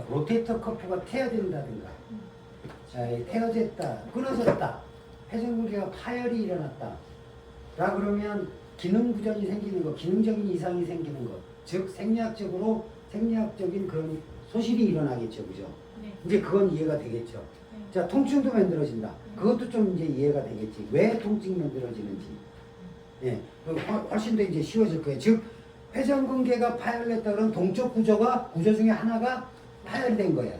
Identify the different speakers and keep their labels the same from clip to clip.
Speaker 1: 로테이터 커프가 태워진다든가, 태워졌다, 끊어졌다, 회전근개가 파열이 일어났다. 라 그러면 기능 부전이 생기는 것, 기능적인 이상이 생기는 것, 즉 생리학적인 그런 소실이 일어나겠죠, 그죠?
Speaker 2: 네.
Speaker 1: 이제 그건 이해가 되겠죠.
Speaker 2: 네.
Speaker 1: 자, 통증도 만들어진다. 그것도 좀 이제 이해가 되겠지. 왜 통증이 만들어지는지. 예, 훨씬 더 이제 쉬워질 거예요. 즉, 회전근개가 파열됐다 그러면 동적 구조 중에 하나가 파열된 거야.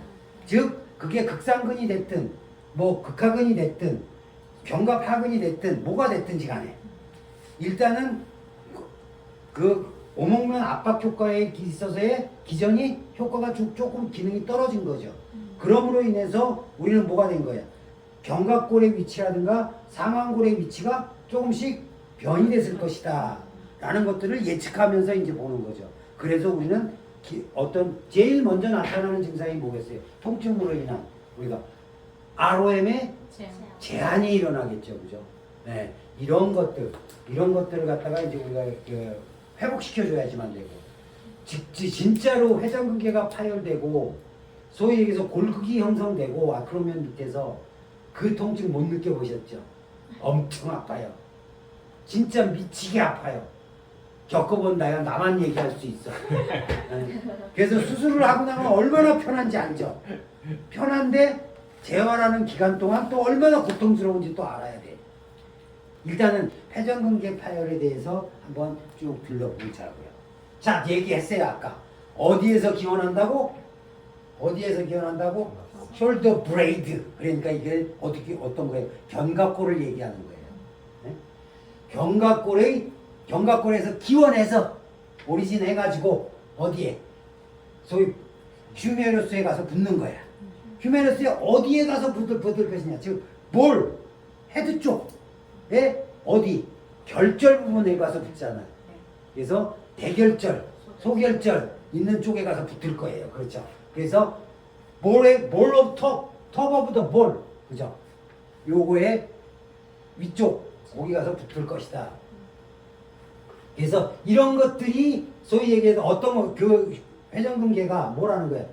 Speaker 1: 즉, 그게 극상근이 됐든, 뭐 극하근이 됐든, 견갑하근이 됐든, 뭐가 됐든지 간에. 일단은 그 오목면 압박 효과에 있어서의 기전이 효과가 조금 기능이 떨어진 거죠. 그럼으로 인해서 우리는 뭐가 된 거야? 견갑골의 위치라든가 상완골의 위치가 조금씩 변이 됐을 것이다 라는 것들을 예측하면서 이제 보는 거죠. 그래서 우리는 어떤 제일 먼저 나타나는 증상이 뭐겠어요? 통증으로 인한 우리가 ROM의 제한이 일어나겠죠, 그죠? 네, 이런 것들을 갖다가 이제 우리가 회복시켜줘야지만 되고, 진짜로 회전근개가 파열되고, 소위 얘기해서 골극이 형성되고, 그러면 밑에서 그 통증 못 느껴보셨죠? 엄청 아파요. 진짜 미치게 아파요. 겪어본다야 나만 얘기할 수 있어. 네. 그래서 수술을 하고 나면 얼마나 편한지 알죠? 편한데 재활하는 기간 동안 또 얼마나 고통스러운지 또 알아야 돼. 일단은 회전근개 파열에 대해서 한번 쭉 둘러보자고요. 자, 얘기했어요 아까. 어디에서 기원한다고? 어디에서 기원한다고? 숄더 브레이드. 그러니까 이게 어떤 거예요? 견갑골을 얘기하는 거예요. 네? 견갑골에서 기원해서 오리진 해가지고 어디에? 소위 휴메러스에 가서 붙는 거야. 휴메러스에 어디에 가서 붙을 것이냐? 즉, 헤드 쪽에 어디? 결절 부분에 가서 붙잖아요. 그래서 대결절, 소결절 있는 쪽에 가서 붙을 거예요. 그렇죠? 그래서 볼 오브 톱 오브 더 볼, 그죠? 요거의 위쪽 거기 가서 붙을 것이다. 그래서 이런 것들이 소위 얘기해서 어떤 그 회전근개가 뭐라는 거예요?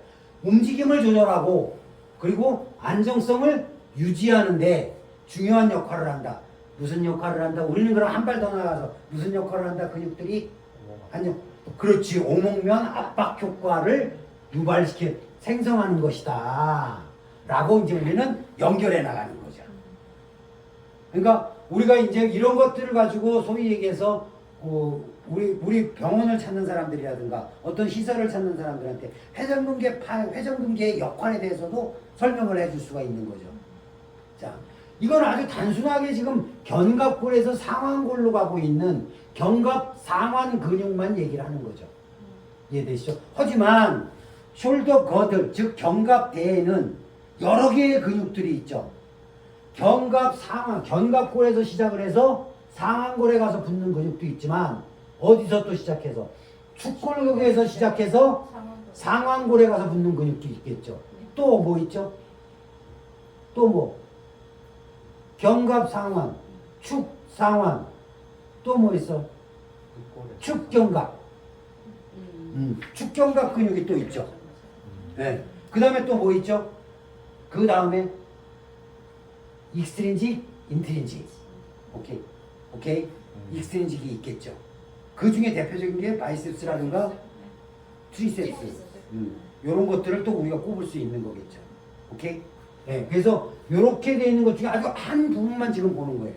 Speaker 1: 움직임을 조절하고 그리고 안정성을 유지하는데 중요한 역할을 한다. 무슨 역할을 한다? 우리는 그럼 한 발 더 나가서 무슨 역할을 한다? 근육들이 그렇지, 오목면 압박 효과를 생성하는 것이다 라고 이제 우리는 연결해 나가는 거죠. 그러니까 우리가 이제 이런 것들을 가지고 소위 얘기해서 우리 병원을 찾는 사람들이라든가 어떤 시설을 찾는 사람들한테 회전근개의 역할에 대해서도 설명을 해줄 수가 있는 거죠. 자, 이건 아주 단순하게 지금 견갑골에서 상완골로 가고 있는 견갑 상완 근육만 얘기를 하는 거죠. 이해되시죠? 하지만 숄더 거들, 즉 견갑대에는 여러 개의 근육들이 있죠. 견갑골에서 시작을 해서 상완골에 가서 붙는 근육도 있지만 어디서 또 시작해서 축골근에서 시작해서 상완골에 가서 붙는 근육도 있겠죠. 또 뭐 있죠? 또 뭐? 견갑 상완, 축 상완, 또 뭐 있어? 축견갑. 축견갑 근육이 또 있죠. 네. 그 다음에 또 뭐 있죠? 그 다음에 익스트린직, 인트린직. 오케이? 익스트린직이 있겠죠. 그 중에 대표적인 게 바이셉스라든가 트리셉스. 이런 것들을 또 우리가 꼽을 수 있는 거겠죠. 오케이? 네. 그래서 이렇게 되어 있는 것 중에 아주 한 부분만 지금 보는 거예요.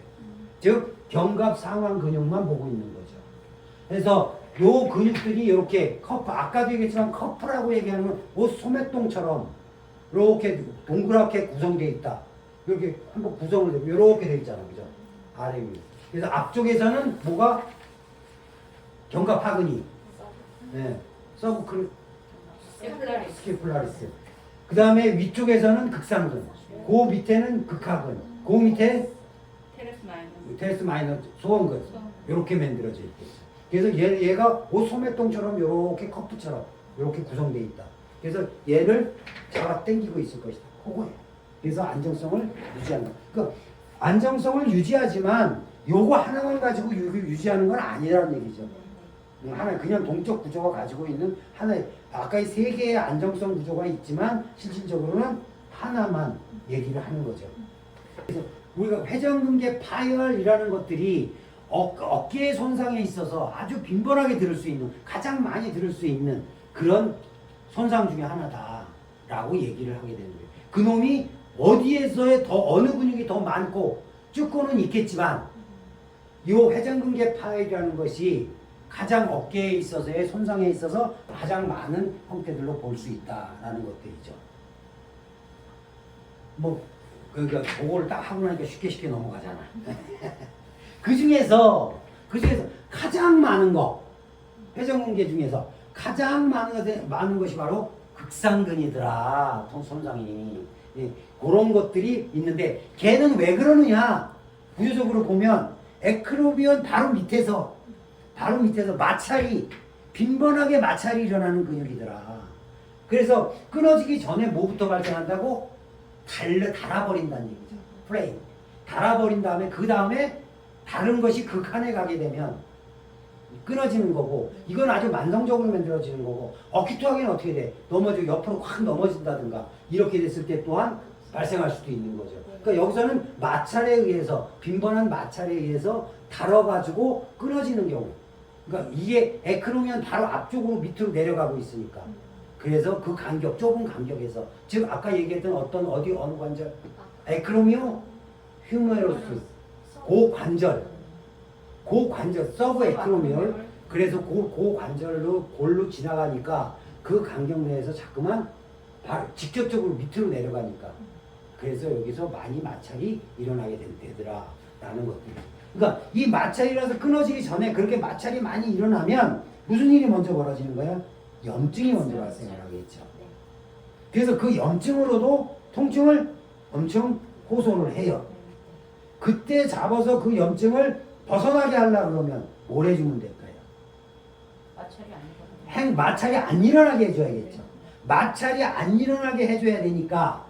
Speaker 1: 즉 견갑 상완 근육만 보고 있는 거죠. 그래서 요 근육들이 이렇게 커프, 아까도 얘기했지만 커프라고 얘기하는 건 옷 소매똥처럼 이렇게 동그랗게 구성되어 있다. 이렇게 한번 구성을 되고 이렇게 되어 있잖아, 그죠? 아래 위. 그래서 앞쪽에서는 뭐가 견갑하근이, 네, 스케플라리스. 그 다음에 위쪽에서는 극상근, 그 밑에는 극하근, 그 밑에 테레스 마이너 소원근 이렇게 만들어져 있겠죠. 그래서 얘가 옷 소매똥처럼 이렇게 커프처럼 이렇게 구성되어 있다. 그래서 얘를 잡아 당기고 있을 것이다. 그거예요. 그래서 안정성을 유지한다. 그러니까 안정성을 유지하지만 요거 하나만 가지고 유지하는 건 아니라는 얘기죠. 하나 그냥 동적 구조가 가지고 있는 하나의 아까 세 개의 안정성 구조가 있지만 실질적으로는 하나만 얘기를 하는 거죠. 그래서 우리가 회전근개 파열이라는 것들이 어깨의 손상에 있어서 아주 빈번하게 들을 수 있는 가장 많이 들을 수 있는 그런 손상 중에 하나다라고 얘기를 하게 되는 거예요. 그놈이 어디에서의 더 어느 근육이 더 많고 쭈꼬는 있겠지만 이 회전근개 파열이라는 것이 가장 어깨에 있어서의 손상에 있어서 가장 많은 형태들로 볼 수 있다라는 것들이죠. 뭐 그러니까 그거를 딱 하고 나니까 쉽게 넘어가잖아. 그 중에서 가장 많은 거 회전근개 중에서 가장 많은 것이 바로 극상근이더라. 손상이. 예, 그런 것들이 있는데 걔는 왜 그러느냐? 구조적으로 보면 에크로비온 바로 밑에서 마찰이 빈번하게 마찰이 일어나는 근육이더라. 그래서 끊어지기 전에 뭐부터 발생한다고? 달아버린다는 얘기죠. 프레임. 달아버린 다음에 그 다음에 다른 것이 극한에 가게 되면 끊어지는 거고 이건 아주 만성적으로 만들어지는 거고 어큐트하게는 어떻게 돼? 옆으로 확 넘어진다든가 이렇게 됐을 때 또한 발생할 수도 있는 거죠. 그러니까 여기서는 마찰에 의해서 빈번한 마찰에 의해서 달아가지고 끊어지는 경우. 그러니까 이게 에크로면 바로 앞쪽으로 밑으로 내려가고 있으니까. 그래서 그 간격, 좁은 간격에서 즉 아까 얘기했던 어느 관절? 에크로미오 휴메로스 고관절 서브 에크로미올. 그래서 그 관절로 골로 지나가니까 그 간격 내에서 자꾸만 직접적으로 밑으로 내려가니까 그래서 여기서 많이 마찰이 일어나게 되더라 라는 것들. 그러니까 이 마찰이라서 끊어지기 전에 그렇게 마찰이 많이 일어나면 무슨 일이 먼저 벌어지는 거야? 염증이 먼저 발생을 하겠죠. 그래서 그 염증으로도 통증을 엄청 호소를 해요. 그때 잡아서 그 염증을 벗어나게 하려고 그러면 뭘 해주면 될까요? 마찰이 안 일어나게 해줘야겠죠. 마찰이 안 일어나게 해줘야 되니까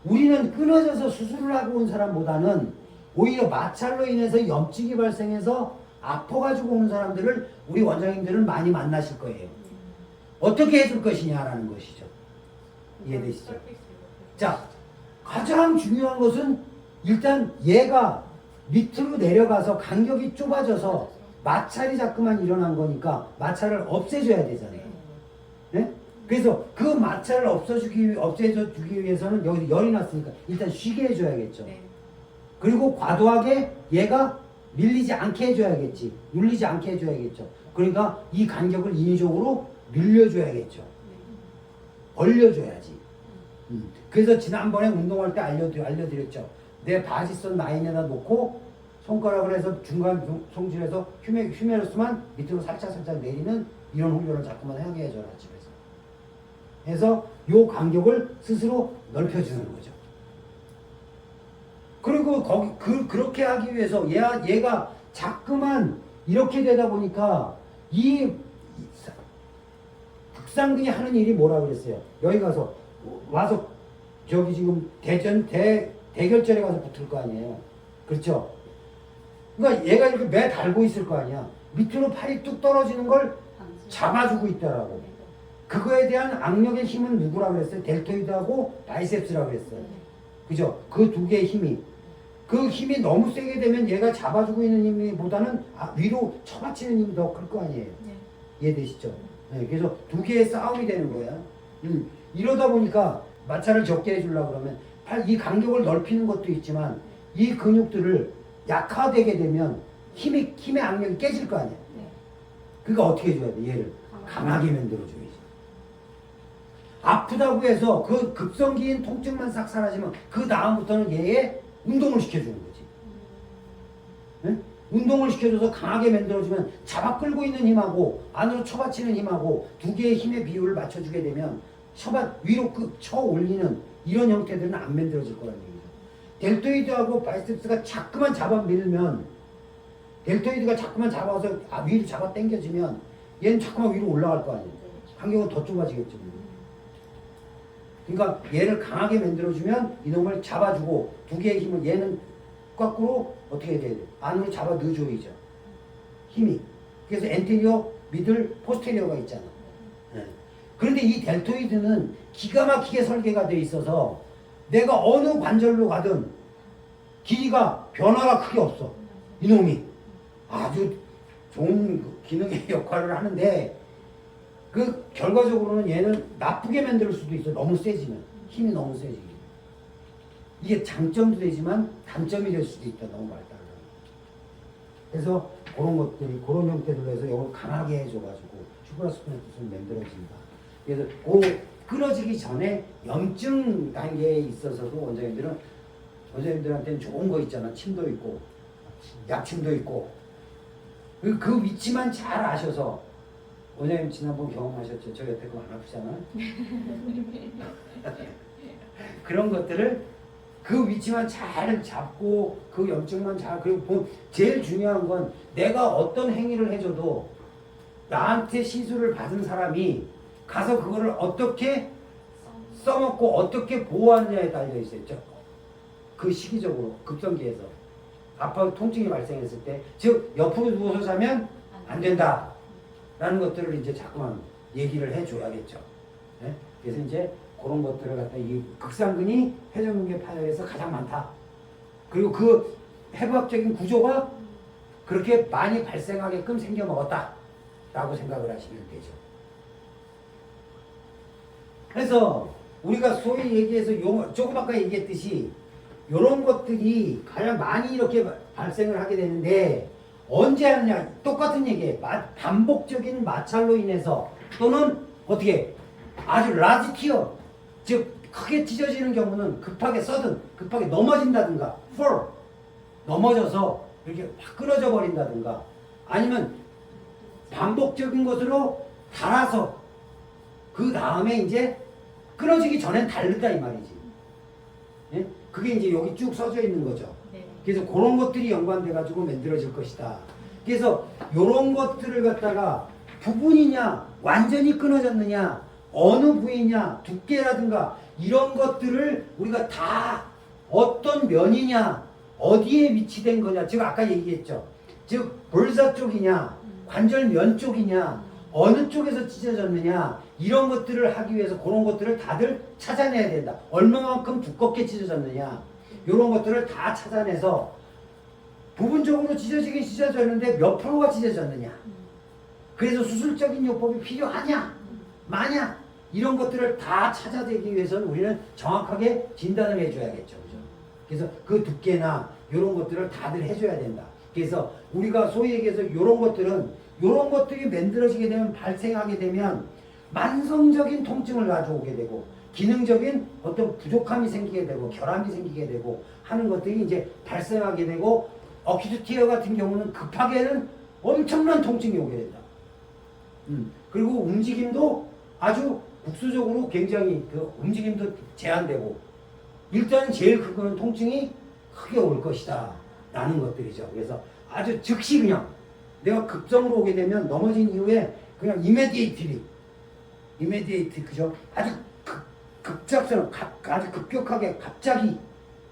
Speaker 1: 우리는 끊어져서 수술을 하고 온 사람보다는 오히려 마찰로 인해서 염증이 발생해서 아파가지고 오는 사람들을 우리 원장님들은 많이 만나실 거예요. 어떻게 해줄 것이냐라는 것이죠. 이해되시죠? 자, 가장 중요한 것은 일단 얘가 밑으로 내려가서 간격이 좁아져서 마찰이 자꾸만 일어난 거니까 마찰을 없애줘야 되잖아요. 네? 그래서 그 마찰을 없애주기 위해서는 여기서 열이 났으니까 일단 쉬게 해줘야겠죠. 그리고 과도하게 얘가 밀리지 않게 해줘야겠지. 눌리지 않게 해줘야겠죠. 그러니까 이 간격을 인위적으로 늘려줘야겠죠. 벌려줘야지. 그래서 지난번에 운동할 때 알려드렸죠. 내 바지선 라인에다 놓고 손가락을 해서 중간 송질해서 휴메러스만 밑으로 살짝 내리는 이런 훈련을 자꾸만 하게 해줘라 집에서. 해서 요 간격을 스스로 넓혀주는 거죠. 그리고 그렇게 하기 위해서 얘가 자꾸만 이렇게 되다 보니까 이 극상근이 하는 일이 뭐라 그랬어요? 여기 와서 저기 지금 대결절에 가서 붙을 거 아니에요. 그렇죠? 그러니까 얘가 이렇게 매 달고 있을 거 아니야. 밑으로 팔이 뚝 떨어지는 걸 잡아주고 있더라고. 그거에 대한 악력의 힘은 누구라고 그랬어요? 델토이드하고 바이셉스라고 그랬어요. 그죠? 그 두 개의 힘이. 그 힘이 너무 세게 되면 얘가 잡아주고 있는 힘보다는 위로 쳐받치는 힘이 더 클 거 아니에요. 이해되시죠? 네, 그래서 두 개의 싸움이 되는 거야. 이러다 보니까 마찰을 적게 해주려고 그러면 이 간격을 넓히는 것도 있지만 이 근육들을 약화되게 되면 힘의 악력이 깨질 거 아니야. 그러니까 어떻게 해줘야 돼? 얘를 강하게 만들어줘야지. 아프다고 해서 그 급성기인 통증만 싹 사라지면 그 다음부터는 얘의 운동을 시켜주는 거지. 네? 운동을 시켜줘서 강하게 만들어주면 잡아 끌고 있는 힘하고 안으로 쳐받치는 힘하고 두 개의 힘의 비율을 맞춰주게 되면 위로 쳐 올리는 이런 형태들은 안 만들어질 거라는 얘기죠. 델토이드하고 바이셉스가 자꾸만 잡아 밀면 델토이드가 자꾸만 잡아서 위로 잡아 당겨지면 얘는 자꾸만 위로 올라갈 거 아니에요. 간격은 더 좁아지겠죠. 그러니까 얘를 강하게 만들어주면 이놈을 잡아주고 두 개의 힘을 얘는 거꾸로 어떻게 해야 돼? 안으로 잡아 넣어줘야죠. 힘이. 그래서 엔테리어 미들 포스테리어가 있잖아. 예. 그런데 이 델토이드는 기가 막히게 설계가 돼 있어서 내가 어느 관절로 가든 길이가 변화가 크게 없어. 이놈이 아주 좋은 기능의 역할을 하는데 그 결과적으로는 얘는 나쁘게 만들 수도 있어. 너무 세지면 힘이 너무 세지면 이게 장점도 되지만 단점이 될 수도 있다. 너무 발달을. 그래서 그런 것들이 그런 형태로 해서 이걸 강하게 해줘가지고 슈퍼라스피네투스는 만들어진다. 그래서 그 끊어지기 전에 염증 단계에 있어서도 원장님들한테는 좋은 거 있잖아. 침도 있고 약침도 있고 그 위치만 잘 아셔서 원장님 지난번 경험하셨죠? 저 여태 그거 안 아프잖아요. 그런 것들을 그 위치만 잘 잡고 그 염증만 잘 그리고 제일 중요한 건 내가 어떤 행위를 해줘도 나한테 시술을 받은 사람이 가서 그거를 어떻게 써먹고 어떻게 보호하느냐에 달려 있었죠. 그 시기적으로 급성기에서 아파 통증이 발생했을 때 즉 옆으로 누워서 자면 안 된다 라는 것들을 이제 자꾸만 얘기를 해줘야겠죠. 네? 그래서 이제 그런 것들을 갖다 이 극상근이 회전근개 파열에서 가장 많다. 그리고 그 해부학적인 구조가 그렇게 많이 발생하게끔 생겨 먹었다 라고 생각을 하시면 되죠. 그래서 우리가 소위 얘기해서 조금 아까 얘기했듯이 이런 것들이 가장 많이 이렇게 발생을 하게 되는데 언제 하느냐 똑같은 얘기예요. 반복적인 마찰로 인해서 또는 어떻게 아주 라지 티어 즉 크게 찢어지는 경우는 급하게 급하게 넘어진다든가 fall 넘어져서 이렇게 확 끊어져 버린다든가 아니면 반복적인 것으로 달아서 그 다음에 이제 끊어지기 전엔 다르다 이 말이지. 예? 그게 이제 여기 쭉 써져 있는 거죠. 그래서 그런 것들이 연관돼 가지고 만들어질 것이다. 그래서 이런 것들을 갖다가 부분이냐 완전히 끊어졌느냐 어느 부위냐 두께라든가 이런 것들을 우리가 다 어떤 면이냐 어디에 위치된 거냐 즉 아까 얘기했죠. 즉 볼사 쪽이냐 관절면 쪽이냐 어느 쪽에서 찢어졌느냐 이런 것들을 하기 위해서 그런 것들을 다들 찾아내야 된다. 얼마만큼 두껍게 찢어졌느냐 이런 것들을 다 찾아내서 부분적으로 찢어지긴 찢어졌는데 몇 프로가 찢어졌느냐 그래서 수술적인 요법이 필요하냐 마냐 이런 것들을 다 찾아내기 위해서는 우리는 정확하게 진단을 해줘야겠죠. 그죠? 그래서 그 두께나 이런 것들을 다들 해줘야 된다. 그래서 우리가 소위 얘기해서 이런 것들이 만들어지게 되면 발생하게 되면 만성적인 통증을 가져오게 되고 기능적인 어떤 부족함이 생기게 되고 결함이 생기게 되고 하는 것들이 이제 발생하게 되고 어큐트 티어 같은 경우는 급하게는 엄청난 통증이 오게 된다. 그리고 움직임도 아주 국수적으로 굉장히 그 움직임도 제한되고 일단 제일 큰 거는 통증이 크게 올 것이다 라는 것들이죠. 그래서 아주 즉시 그냥 내가 급성으로 오게 되면 넘어진 이후에 그냥 이미디에이트 그죠? 아주 급작스러운 아주 급격하게 갑자기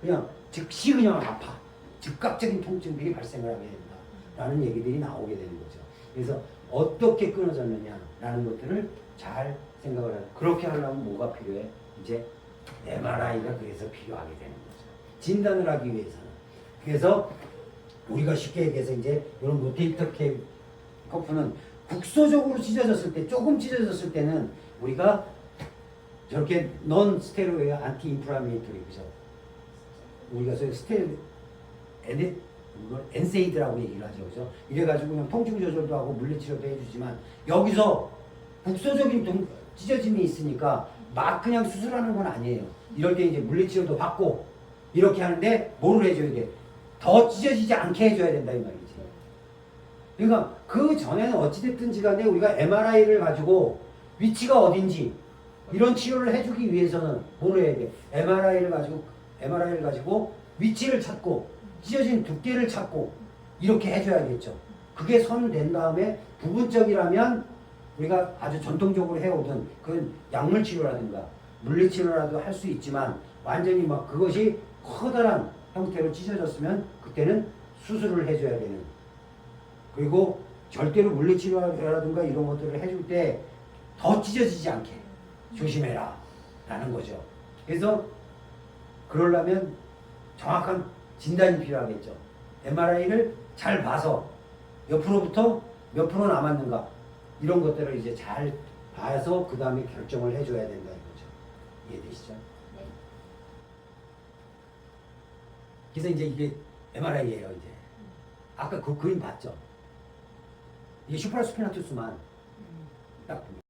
Speaker 1: 그냥 즉시 그냥 아파 즉각적인 통증들이 발생을 하게 된다 라는 얘기들이 나오게 되는 거죠. 그래서 어떻게 끊어졌느냐 라는 것들을 잘 생각을 하고 그렇게 하려면 뭐가 필요해? 이제 MRI가 그래서 필요하게 되는 거죠. 진단을 하기 위해서는. 그래서 우리가 쉽게 얘기해서 이제 이런 로테이터 커프는 국소적으로 찢어졌을 때 조금 찢어졌을 때는 우리가 저렇게 넌 스테로이드 안티 인플라메이토리 그죠? 우리가 엔세이드라고 얘기를 하죠. 그죠? 이래가지고 그냥 통증 조절도 하고 물리치료도 해주지만 여기서 국소적인 찢어짐이 있으니까 막 그냥 수술하는 건 아니에요. 이럴 때 이제 물리치료도 받고 이렇게 하는데 뭐를 해줘야 돼? 더 찢어지지 않게 해줘야 된다 이 말이지. 그러니까 그 전에는 어찌됐든지 간에 우리가 MRI를 가지고 위치가 어딘지 이런 치료를 해주기 위해서는 뭐를 해야 돼? MRI를 가지고 위치를 찾고 찢어진 두께를 찾고 이렇게 해줘야겠죠. 그게 선된 다음에 부분적이라면 우리가 아주 전통적으로 해오던 그 약물 치료라든가 물리 치료라도 할 수 있지만 완전히 막 그것이 커다란 형태로 찢어졌으면 그때는 수술을 해줘야 되는. 그리고 절대로 물리치료라든가 이런 것들을 해줄 때 더 찢어지지 않게 조심해라 라는 거죠. 그래서 그러려면 정확한 진단이 필요하겠죠. MRI를 잘 봐서 옆으로부터 몇 프로 남았는가 이런 것들을 이제 잘 봐서 그 다음에 결정을 해줘야 된다 이거죠. 이해되시죠?
Speaker 2: 네.
Speaker 1: 그래서 이제 이게 MRI예요 이제. 아까 그 그림 봤죠? 이게 슈프라스피나투스만 딱 보면